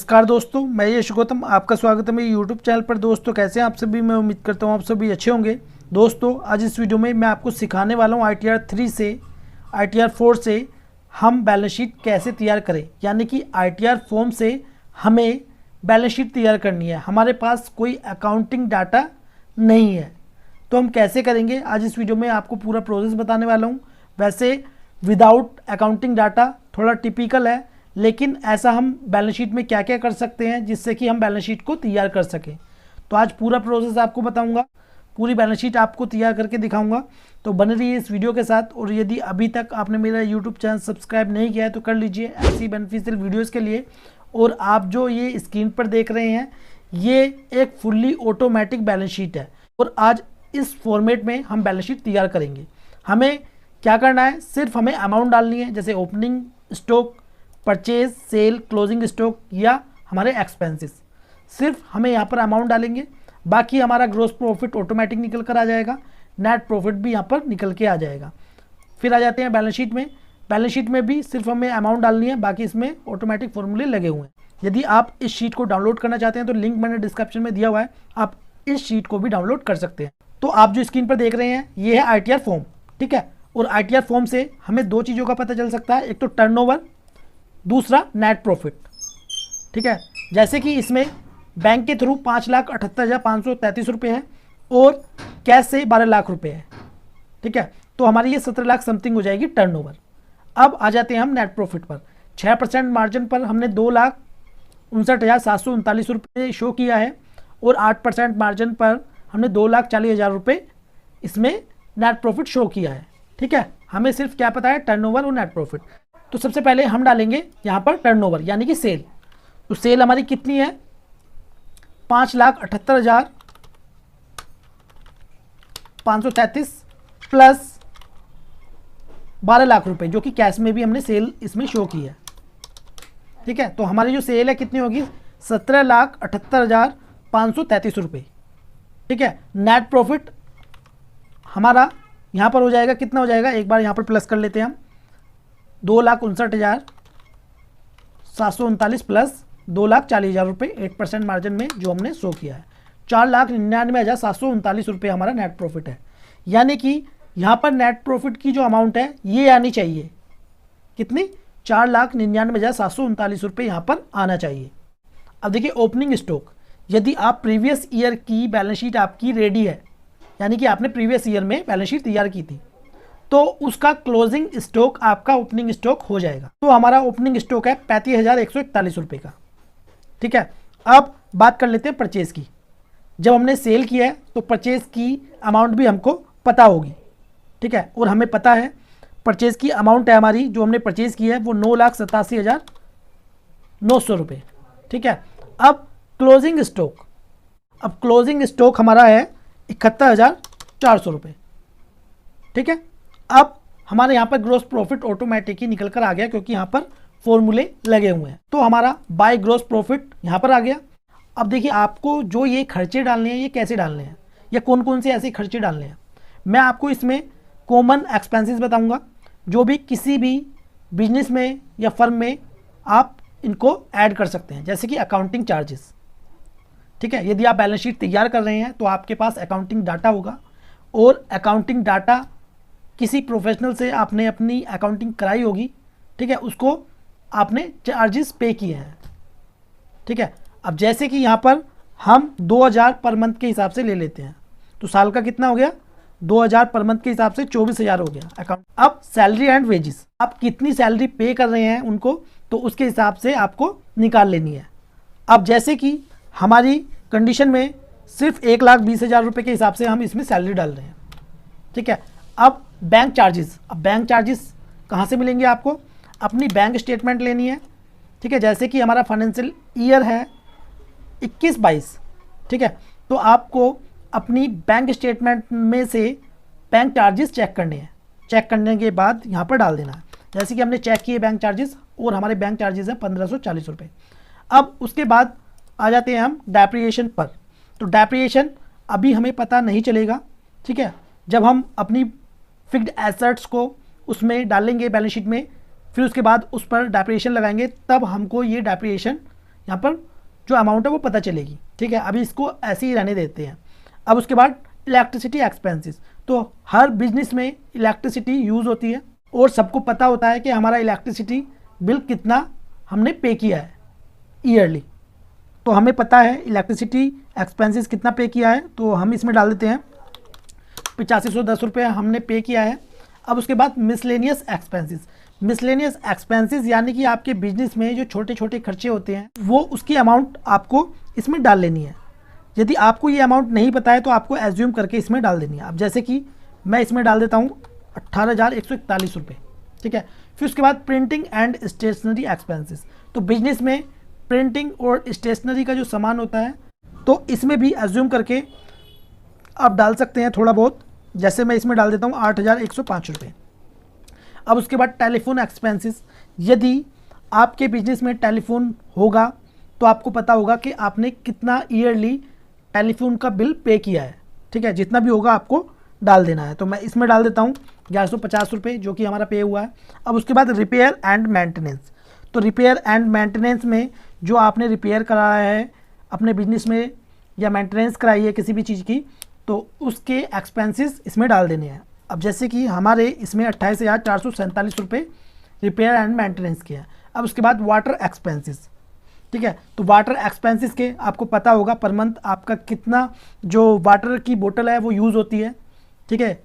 नमस्कार दोस्तों, मैं यश गौतम आपका स्वागत है मेरे यूट्यूब चैनल पर। दोस्तों कैसे हैं आप सभी? मैं उम्मीद करता हूं आप सभी अच्छे होंगे। दोस्तों आज इस वीडियो में मैं आपको सिखाने वाला हूं ITR 3 से ITR 4 से हम बैलेंस शीट कैसे तैयार करें, यानी कि ITR फॉर्म से हमें बैलेंस शीट तैयार करनी है। हमारे पास कोई अकाउंटिंग डाटा नहीं है तो हम कैसे करेंगे, आज इस वीडियो में आपको पूरा प्रोसेस बताने वाला हूँ। वैसे विदाउट अकाउंटिंग डाटा थोड़ा टिपिकल है, लेकिन ऐसा हम बैलेंस शीट में क्या क्या कर सकते हैं जिससे कि हम बैलेंस शीट को तैयार कर सकें। तो आज पूरा प्रोसेस आपको बताऊंगा, पूरी बैलेंस शीट आपको तैयार करके दिखाऊंगा। तो बने रहिए इस वीडियो के साथ। और यदि अभी तक आपने मेरा यूट्यूब चैनल सब्सक्राइब नहीं किया है तो कर लीजिए ऐसी बेनिफिशियल वीडियोज़ के लिए। और आप जो ये स्क्रीन पर देख रहे हैं ये एक फुल्ली ऑटोमेटिक बैलेंस शीट है और आज इस फॉर्मेट में हम बैलेंस शीट तैयार करेंगे। हमें क्या करना है, सिर्फ हमें अमाउंट डालनी है, जैसे opening stock, purchase, sale, closing stock या हमारे एक्सपेंसेस। सिर्फ हमें यहाँ पर अमाउंट डालेंगे, बाकी हमारा ग्रॉस प्रॉफिट ऑटोमेटिक निकल कर आ जाएगा, नेट प्रॉफिट भी यहाँ पर निकल के आ जाएगा। फिर आ जाते हैं बैलेंस शीट में। बैलेंस शीट में भी सिर्फ हमें अमाउंट डालनी है, बाकी इसमें ऑटोमेटिक फॉर्मूले लगे हुए हैं। यदि आप इस शीट को डाउनलोड करना चाहते हैं तो लिंक मैंने डिस्क्रिप्शन में दिया हुआ है, आप इस शीट को भी डाउनलोड कर सकते हैं। तो आप जो स्क्रीन पर देख रहे हैं ये है ITR फॉर्म, ठीक है। और ITR फॉर्म से हमें दो चीज़ों का पता चल सकता है, एक तो टर्नओवर, दूसरा नेट प्रॉफिट, ठीक है। जैसे कि इसमें बैंक के थ्रू 5,78,533 रुपये है और कैश से 12 लाख रुपये है, ठीक है। तो हमारी ये 17 लाख समथिंग हो जाएगी टर्नओवर। अब आ जाते हैं हम नेट प्रॉफिट पर। 6% मार्जिन पर हमने 2,59,739 रुपये शो किया है और 8% मार्जिन पर हमने 2,40,000 रुपये इसमें नेट प्रॉफिट शो किया है, ठीक है। हमें सिर्फ क्या पता है, टर्नओवर और नेट प्रॉफिट। तो सबसे पहले हम डालेंगे यहाँ पर टर्नओवर यानी कि सेल। तो सेल हमारी कितनी है, 5,78,533 प्लस 12 लाख रुपए, जो कि कैश में भी हमने सेल इसमें शो की है, ठीक है। तो हमारी जो सेल है कितनी होगी, 17,78,533 रुपये, ठीक है। नेट प्रॉफिट हमारा यहाँ पर हो जाएगा, कितना हो जाएगा, एक बार यहाँ पर प्लस कर लेते हैं हम, 2,59,739 प्लस 2,40,000 रुपये 8% मार्जिन में जो हमने शो किया है, 4,99,739 रुपये हमारा नेट प्रॉफिट है। यानी कि यहाँ पर नेट प्रॉफिट की जो अमाउंट है ये आनी चाहिए, कितनी, 4,99,739 रुपये यहाँ पर आना चाहिए। अब देखिए ओपनिंग स्टॉक, यदि आप प्रीवियस ईयर की बैलेंस शीट आपकी रेडी है, यानी कि आपने प्रीवियस ईयर में बैलेंस शीट तैयार की थी, तो उसका क्लोजिंग स्टॉक आपका ओपनिंग स्टॉक हो जाएगा। तो हमारा ओपनिंग स्टॉक है 35,141 रुपये का, ठीक है। अब बात कर लेते हैं परचेज की। जब हमने सेल किया है तो परचेज की अमाउंट भी हमको पता होगी, ठीक है। और हमें पता है परचेज की अमाउंट है हमारी, जो हमने परचेज की है वो 9,87,900 रुपये, ठीक है। अब क्लोजिंग स्टॉक, अब क्लोजिंग स्टॉक हमारा है 71,400 रुपये, ठीक है। अब हमारे यहाँ पर ग्रॉस प्रॉफिट ऑटोमेटिक ही निकल कर आ गया, क्योंकि यहाँ पर फॉर्मूले लगे हुए हैं। तो हमारा बाय ग्रॉस प्रॉफिट यहाँ पर आ गया। अब देखिए आपको जो ये खर्चे डालने हैं ये कैसे डालने हैं, या कौन कौन से ऐसे खर्चे डालने हैं, मैं आपको इसमें कॉमन एक्सपेंसेस बताऊंगा, जो भी किसी भी बिजनेस में या फर्म में आप इनको ऐड कर सकते हैं, जैसे कि अकाउंटिंग चार्जेस, ठीक है। यदि आप बैलेंस शीट तैयार कर रहे हैं तो आपके पास अकाउंटिंग डाटा होगा, और अकाउंटिंग डाटा किसी प्रोफेशनल से आपने अपनी अकाउंटिंग कराई होगी, ठीक है, उसको आपने चार्जेस पे किए हैं, ठीक है। अब जैसे कि यहाँ पर हम 2,000 पर मंथ के हिसाब से ले लेते हैं, तो साल का कितना हो गया, 2,000 पर मंथ के हिसाब से 24,000 हो गया अकाउंट। अब सैलरी एंड वेजेस, आप कितनी सैलरी पे कर रहे हैं उनको, तो उसके हिसाब से आपको निकाल लेनी है। अब जैसे कि हमारी कंडीशन में सिर्फ 1,20,000 रुपये के हिसाब से हम इसमें सैलरी डाल रहे हैं, ठीक है। अब बैंक चार्जेस, अब बैंक चार्जेस कहाँ से मिलेंगे आपको, अपनी बैंक स्टेटमेंट लेनी है, ठीक है। जैसे कि हमारा फाइनेंशियल ईयर है 21-22, ठीक है, तो आपको अपनी बैंक स्टेटमेंट में से बैंक चार्जेस चेक करने हैं। चेक करने के बाद यहाँ पर डाल देना है। जैसे कि हमने चेक किए बैंक चार्जेस, और हमारे बैंक चार्जेस हैं 1,540 रुपये। अब उसके बाद आ जाते हैं हम डेप्रिसिएशन पर। तो डेप्रिसिएशन अभी हमें पता नहीं चलेगा, ठीक है। जब हम अपनी फिक्स्ड एसेट्स को उसमें डालेंगे बैलेंस शीट में, फिर उसके बाद उस पर डेप्रिसिएशन लगाएंगे, तब हमको ये डेप्रिसिएशन यहाँ पर जो अमाउंट है वो पता चलेगी। ठीक है, अभी इसको ऐसे ही रहने देते हैं। अब उसके बाद इलेक्ट्रिसिटी एक्सपेंसेस, तो हर बिजनेस में इलेक्ट्रिसिटी यूज़ होती है और सबको पता होता है कि हमारा इलेक्ट्रिसिटी बिल कितना हमने पे किया है ईयरली। तो हमें पता है इलेक्ट्रिसिटी एक्सपेंसेस कितना पे किया है, तो हम इसमें डाल देते हैं 8510 रुपये हमने पे किया है। अब उसके बाद मिसलेनियस एक्सपेंसेस, मिसलेनियस एक्सपेंसेस यानी कि आपके बिजनेस में जो छोटे छोटे खर्चे होते हैं वो उसकी अमाउंट आपको इसमें डाल लेनी है। यदि आपको ये अमाउंट नहीं पता है तो आपको एज्यूम करके इसमें डाल देनी है। अब जैसे कि मैं इसमें डाल देता हूँ 18,141 रुपये। ठीक है, फिर उसके बाद प्रिंटिंग एंड स्टेशनरी एक्सपेंसेस, तो बिजनेस में प्रिंटिंग और स्टेशनरी का जो सामान होता है तो इसमें भी एज्यूम करके आप डाल सकते हैं थोड़ा बहुत। जैसे मैं इसमें डाल देता हूँ 8,105 रुपये। अब उसके बाद टेलीफोन एक्सपेंसेस, यदि आपके बिजनेस में टेलीफोन होगा तो आपको पता होगा कि आपने कितना ईयरली टेलीफोन का बिल पे किया है। ठीक है, जितना भी होगा आपको डाल देना है। तो मैं इसमें डाल देता हूँ 1150 रुपये जो कि हमारा पे हुआ है। अब उसके बाद रिपेयर एंड मेंटेनेंस, तो रिपेयर एंड मेंटेनेंस में जो आपने रिपेयर कराया है अपने बिजनेस में या मेंटेनेंस कराई है किसी भी चीज़ की, तो उसके एक्सपेंसेस इसमें डाल देने हैं। अब जैसे कि हमारे इसमें 28,447 रुपये रिपेयर एंड मेंटेनेंस के हैं। अब उसके बाद वाटर एक्सपेंसेस, ठीक है, तो वाटर एक्सपेंसेस के आपको पता होगा पर मंथ आपका कितना जो वाटर की बोतल है वो यूज़ होती है। ठीक है,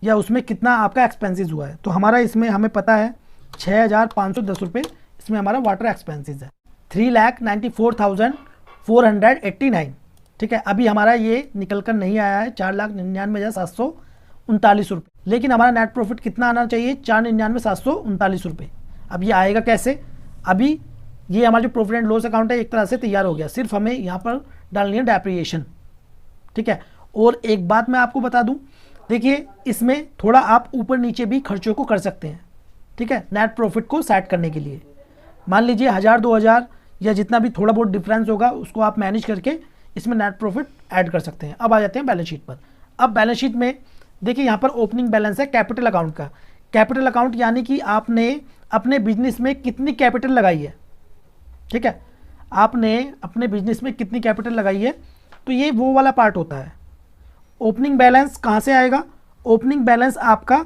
या उसमें कितना आपका एक्सपेंसेस हुआ है। तो हमारा इसमें हमें पता है 6,510 रुपये इसमें हमारा वाटर एक्सपेंसेस है। 3,94,489। ठीक है, अभी हमारा ये निकल कर नहीं आया है 4,99,739 रुपये, लेकिन हमारा नेट प्रॉफिट कितना आना चाहिए 4,99,739 रुपये। अब ये आएगा कैसे? अभी ये हमारा जो प्रॉफिट एंड लॉस अकाउंट है एक तरह से तैयार हो गया, सिर्फ हमें यहाँ पर डालनी है डेप्रिएशन। ठीक है, और एक बात मैं आपको बता दूं, देखिए इसमें थोड़ा आप ऊपर नीचे भी खर्चों को कर सकते हैं। ठीक है, नेट प्रॉफिट को सेट करने के लिए मान लीजिए 1,000-2,000 या जितना भी थोड़ा बहुत डिफरेंस होगा उसको आप मैनेज करके इसमें नेट प्रॉफिट ऐड कर सकते हैं। अब आ जाते हैं बैलेंस शीट पर। अब बैलेंस शीट में देखिए यहाँ पर ओपनिंग बैलेंस है कैपिटल अकाउंट का। कैपिटल अकाउंट यानी कि आपने अपने बिजनेस में कितनी कैपिटल लगाई है। ठीक है, आपने अपने बिजनेस में कितनी कैपिटल लगाई है, तो ये वो वाला पार्ट होता है। ओपनिंग बैलेंस कहाँ से आएगा? ओपनिंग बैलेंस आपका,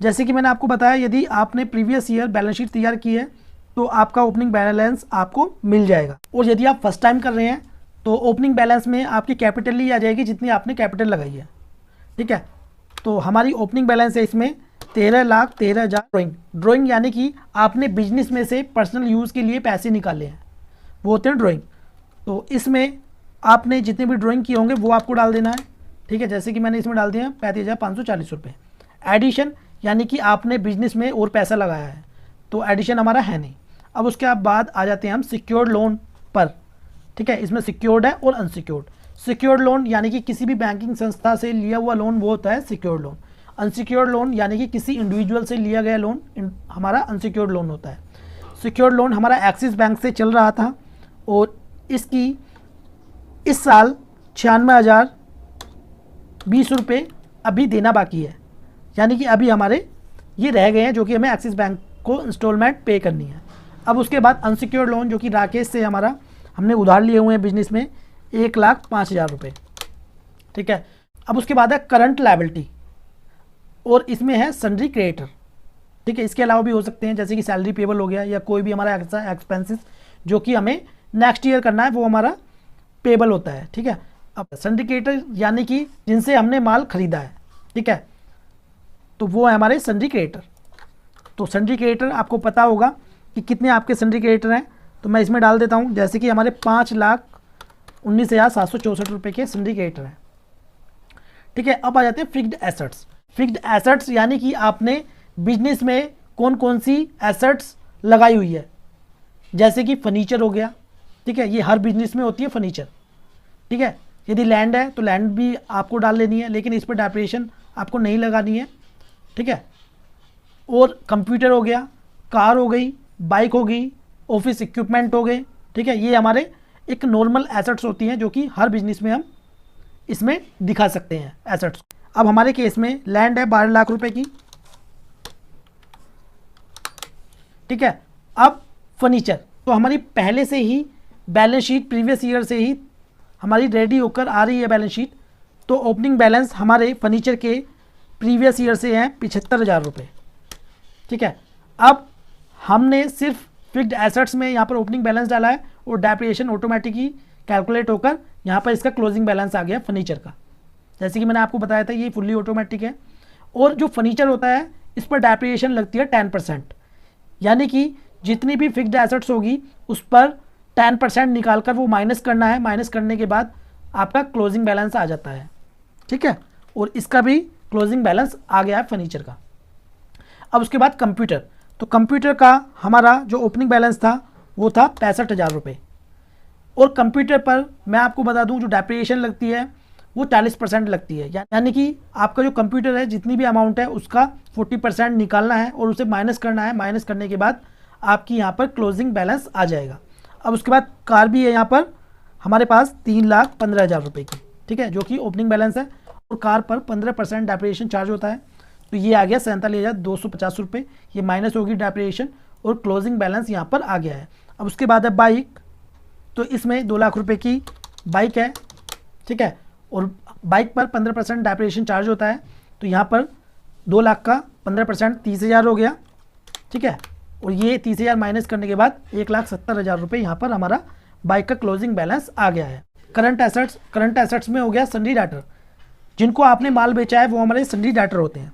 जैसे कि मैंने आपको बताया, यदि आपने प्रीवियस ईयर बैलेंस शीट तैयार की है तो आपका ओपनिंग बैलेंस आपको मिल जाएगा। और यदि आप फर्स्ट टाइम कर रहे हैं तो ओपनिंग बैलेंस में आपकी कैपिटल ही आ जाएगी जितनी आपने कैपिटल लगाई है। ठीक है, तो हमारी ओपनिंग बैलेंस है इसमें 13,13,000। ड्राइंग यानी कि आपने बिजनेस में से पर्सनल यूज़ के लिए पैसे निकाले हैं, वो होते हैं ड्राइंग। तो इसमें आपने जितने भी ड्राइंग किए होंगे वो आपको डाल देना है। ठीक है, जैसे कि मैंने इसमें डाल दिया 35,540 रुपये। एडिशन यानी कि आपने बिजनेस में और पैसा लगाया है, तो एडिशन हमारा है नहीं। अब उसके बाद आ जाते हैं हम सिक्योर्ड लोन पर। ठीक है, इसमें सिक्योर्ड है और अनसिक्योर्ड। सिक्योर्ड लोन यानी कि किसी भी बैंकिंग संस्था से लिया हुआ लोन, वो होता है सिक्योर्ड लोन। अनसिक्योर्ड लोन यानी कि किसी इंडिविजुअल से लिया गया लोन हमारा अनसिक्योर्ड लोन होता है। सिक्योर्ड लोन हमारा एक्सिस बैंक से चल रहा था और इसकी इस साल 96,020 रुपये अभी देना बाकी है, यानी कि अभी हमारे ये रह गए हैं जो कि हमें एक्सिस बैंक को इंस्टॉलमेंट पे करनी है। अब उसके बाद अनसिक्योर्ड लोन जो कि राकेश से हमारा हमने उधार लिए हुए हैं बिजनेस में 1,05,000 रुपये। ठीक है, अब उसके बाद है करंट लायबिलिटी और इसमें है सन्ड्री क्रेडिटर। ठीक है, इसके अलावा भी हो सकते हैं जैसे कि सैलरी पेबल हो गया या कोई भी हमारा ऐसा एक्सपेंसेस जो कि हमें नेक्स्ट ईयर करना है, वो हमारा पेबल होता है। ठीक है, अब सन्ड्री क्रेडिटर यानी कि जिनसे हमने माल खरीदा है। ठीक है, तो वो है हमारे सन्ड्री क्रेडिटर। तो सन्ड्री क्रेडिटर आपको पता होगा कि कितने आपके सन्ड्री क्रेडिटर हैं, तो मैं इसमें डाल देता हूं जैसे कि हमारे 5,19,764 रुपये के सन्ड्री क्रेडिटर हैं। ठीक है, अब आ जाते हैं फिक्स्ड एसेट्स। फिक्स्ड एसेट्स यानी कि आपने बिजनेस में कौन कौन सी एसेट्स लगाई हुई है, जैसे कि फर्नीचर हो गया। ठीक है, ये हर बिजनेस में होती है फर्नीचर। ठीक है, यदि लैंड है तो लैंड भी आपको डाल लेनी है, लेकिन इस पर डेप्रिसिएशन आपको नहीं लगानी है। ठीक है, और कंप्यूटर हो गया, कार हो गई, बाइक हो गई, ऑफिस इक्विपमेंट हो गए। ठीक है, ये हमारे एक नॉर्मल एसेट्स होती हैं जो कि हर बिजनेस में हम इसमें दिखा सकते हैं एसेट्स। अब हमारे केस में लैंड है 12 लाख रुपए की। ठीक है, अब फर्नीचर तो हमारी पहले से ही बैलेंस शीट प्रीवियस ईयर से ही हमारी रेडी होकर आ रही है बैलेंस शीट, तो ओपनिंग बैलेंस हमारे फर्नीचर के प्रीवियस ईयर से हैं 75,000 रुपये। ठीक है, अब हमने सिर्फ फिक्स्ड एसेट्स में यहाँ पर ओपनिंग बैलेंस डाला है और डेप्रिसिएशन ऑटोमेटिकली कैलकुलेट होकर यहाँ पर इसका क्लोजिंग बैलेंस आ गया फर्नीचर का। जैसे कि मैंने आपको बताया था ये फुल्ली ऑटोमेटिक है। और जो फर्नीचर होता है इस पर डेप्रिसिएशन लगती है 10%, यानी कि जितनी भी फिक्स्ड एसेट्स होगी उस पर 10% निकाल कर वो माइनस करना है, माइनस करने के बाद आपका क्लोजिंग बैलेंस आ जाता है। ठीक है, और इसका भी क्लोजिंग बैलेंस आ गया है फर्नीचर का। अब उसके बाद कंप्यूटर, तो कंप्यूटर का हमारा जो ओपनिंग बैलेंस था वो था 65,000 रुपये। और कंप्यूटर पर मैं आपको बता दूं जो डेप्रिसिएशन लगती है वो 40% लगती है, यानी कि आपका जो कंप्यूटर है जितनी भी अमाउंट है उसका 40% निकालना है और उसे माइनस करना है। माइनस करने के बाद आपकी यहाँ पर क्लोजिंग बैलेंस आ जाएगा। अब उसके बाद कार भी है यहाँ पर हमारे पास 3,15,000 रुपये की। ठीक है, जो कि ओपनिंग बैलेंस है और कार पर 15% डेप्रिसिएशन चार्ज होता है, तो ये आ गया 47,250 रुपये। ये माइनस होगी डेप्रिसिएशन और क्लोजिंग बैलेंस यहाँ पर आ गया है। अब उसके बाद है बाइक, तो इसमें 2 लाख रुपये की बाइक है। ठीक है, और बाइक पर 15% डेप्रिसिएशन चार्ज होता है, तो यहाँ पर 2 लाख का 15% 30,000 हो गया। ठीक है, और ये 30,000 माइनस करने के बाद 1,70,000 रुपये यहाँ पर हमारा बाइक का क्लोजिंग बैलेंस आ गया है। करंट एसेट्स में हो गया सन्डी डेटर, जिनको आपने माल बेचा है वो हमारे सन्डी डेटर होते हैं।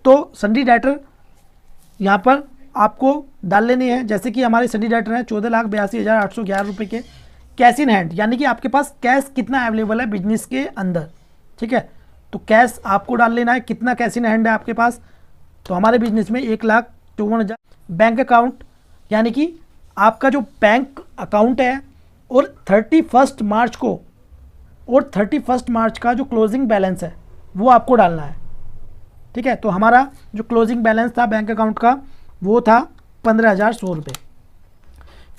तो सन्डी डेटर यहाँ पर आपको डाल लेने हैं। जैसे कि हमारे सन्डी डेटर हैं 14,82,811 रुपये के कैश इन हैंड, यानी कि आपके पास कैश कितना अवेलेबल है बिजनेस के अंदर। ठीक है, तो कैश आपको डाल लेना है, कितना कैश इन हैंड है आपके पास। तो हमारे बिजनेस में 1,54,000। बैंक अकाउंट, यानी कि आपका जो बैंक अकाउंट है और 31 मार्च का जो क्लोजिंग बैलेंस है वो आपको डालना है। ठीक है, तो हमारा जो क्लोजिंग बैलेंस था बैंक अकाउंट का वो था 15,100 रुपये।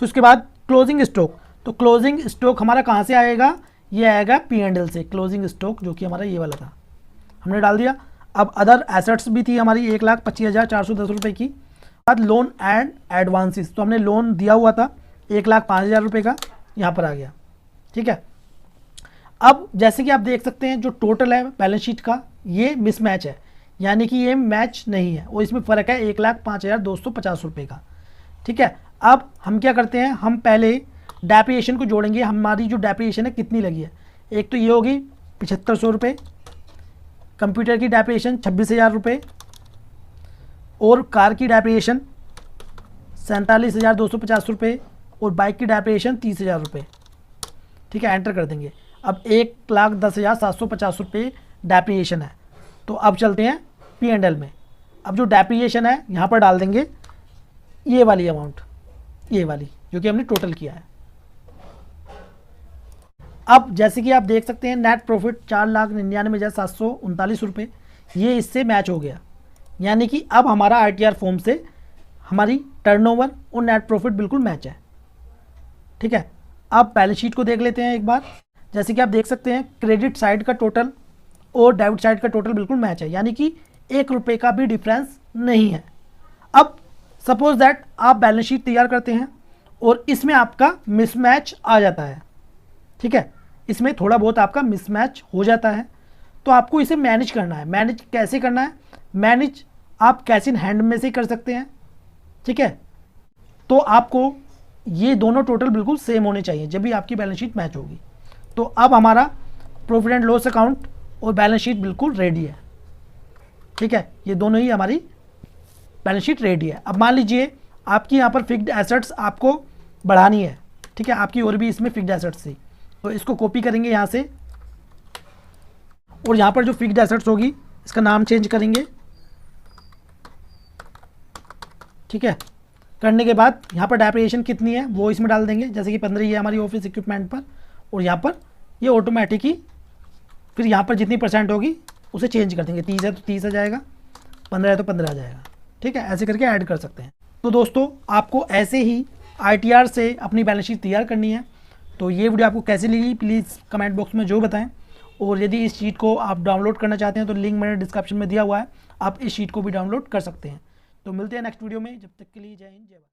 फिर उसके बाद क्लोजिंग स्टॉक, तो क्लोजिंग स्टॉक हमारा कहाँ से आएगा, ये आएगा P&L से। क्लोजिंग स्टॉक जो कि हमारा ये वाला था हमने डाल दिया। अब अदर एसेट्स भी थी हमारी 1,25,410 रुपये की। बाद लोन एंड एडवांसेस, तो हमने लोन दिया हुआ था 1,05,000 रुपये का, यहाँ पर आ गया। ठीक है, अब जैसे कि आप देख सकते हैं जो टोटल है बैलेंस शीट का ये मिसमैच है, यानी कि ये मैच नहीं है और इसमें फ़र्क है 1,05,250 रुपये का। ठीक है, अब हम क्या करते हैं, हम पहले डेप्रिसिएशन को जोड़ेंगे। हमारी जो डेप्रिसिएशन है कितनी लगी है, एक तो ये होगी 7,500 रुपये, कंप्यूटर की डेप्रिसिएशन 26,000 रुपये और कार की डेप्रिसिएशन 47,250 रुपये और बाइक की डेप्रिसिएशन 30,000 रुपये। ठीक है, एंटर कर देंगे। अब 1,10,750 रुपये डेप्रिसिएशन है। तो अब चलते हैं P&L में। अब जो डेप्रिसिएशन है यहाँ पर डाल देंगे ये वाली अमाउंट, ये वाली जो कि हमने टोटल किया है। अब जैसे कि आप देख सकते हैं नेट प्रॉफिट 4,99,739 रुपये, ये इससे मैच हो गया, यानी कि अब हमारा ITR फॉर्म से हमारी टर्नओवर और नेट प्रॉफिट बिल्कुल मैच है। ठीक है, अब बैलेंस शीट को देख लेते हैं एक बार। जैसे कि आप देख सकते हैं क्रेडिट साइड का टोटल और डेबिट साइड का टोटल बिल्कुल मैच है, यानी कि 1 रुपये का भी डिफरेंस नहीं है। अब सपोज दैट आप बैलेंस शीट तैयार करते हैं और इसमें आपका मिसमैच आ जाता है। ठीक है, इसमें थोड़ा बहुत आपका मिसमैच हो जाता है, तो आपको इसे मैनेज करना है। मैनेज कैसे करना है, मैनेज आप कैश इन हैंड में से कर सकते हैं। ठीक है, तो आपको ये दोनों टोटल बिल्कुल सेम होने चाहिए जब भी आपकी बैलेंस शीट मैच होगी। तो अब हमारा प्रॉफिट एंड लॉस अकाउंट और बैलेंस शीट बिल्कुल रेडी है। ठीक है, ये दोनों ही हमारी बैलेंस शीट रेडी है। अब मान लीजिए आपकी यहाँ पर फिक्स्ड एसेट्स आपको बढ़ानी है। ठीक है, आपकी और भी इसमें फिक्स्ड एसेट्स थी, तो इसको कॉपी करेंगे यहाँ से और यहाँ पर जो फिक्स्ड एसेट्स होगी इसका नाम चेंज करेंगे। ठीक है, करने के बाद यहाँ पर डेप्रिसिएशन कितनी है वो इसमें डाल देंगे। जैसे कि 15 ये हमारी ऑफिस इक्विपमेंट पर, और यहाँ पर ये ऑटोमेटिक ही फिर यहाँ पर जितनी % होगी उसे चेंज कर देंगे। 30 है तो 30 आ जाएगा, 15 है तो 15 आ जाएगा। ठीक है, ऐसे करके ऐड कर सकते हैं। तो दोस्तों आपको ऐसे ही ITR से अपनी बैलेंस शीट तैयार करनी है। तो ये वीडियो आपको कैसी लगी प्लीज़ कमेंट बॉक्स में जो बताएं, और यदि इस शीट को आप डाउनलोड करना चाहते हैं तो लिंक मैंने डिस्क्रिप्शन में दिया हुआ है, आप इस शीट को भी डाउनलोड कर सकते हैं। तो मिलते हैं नेक्स्ट वीडियो में, जब तक के लिए जय हिंद जय भारत।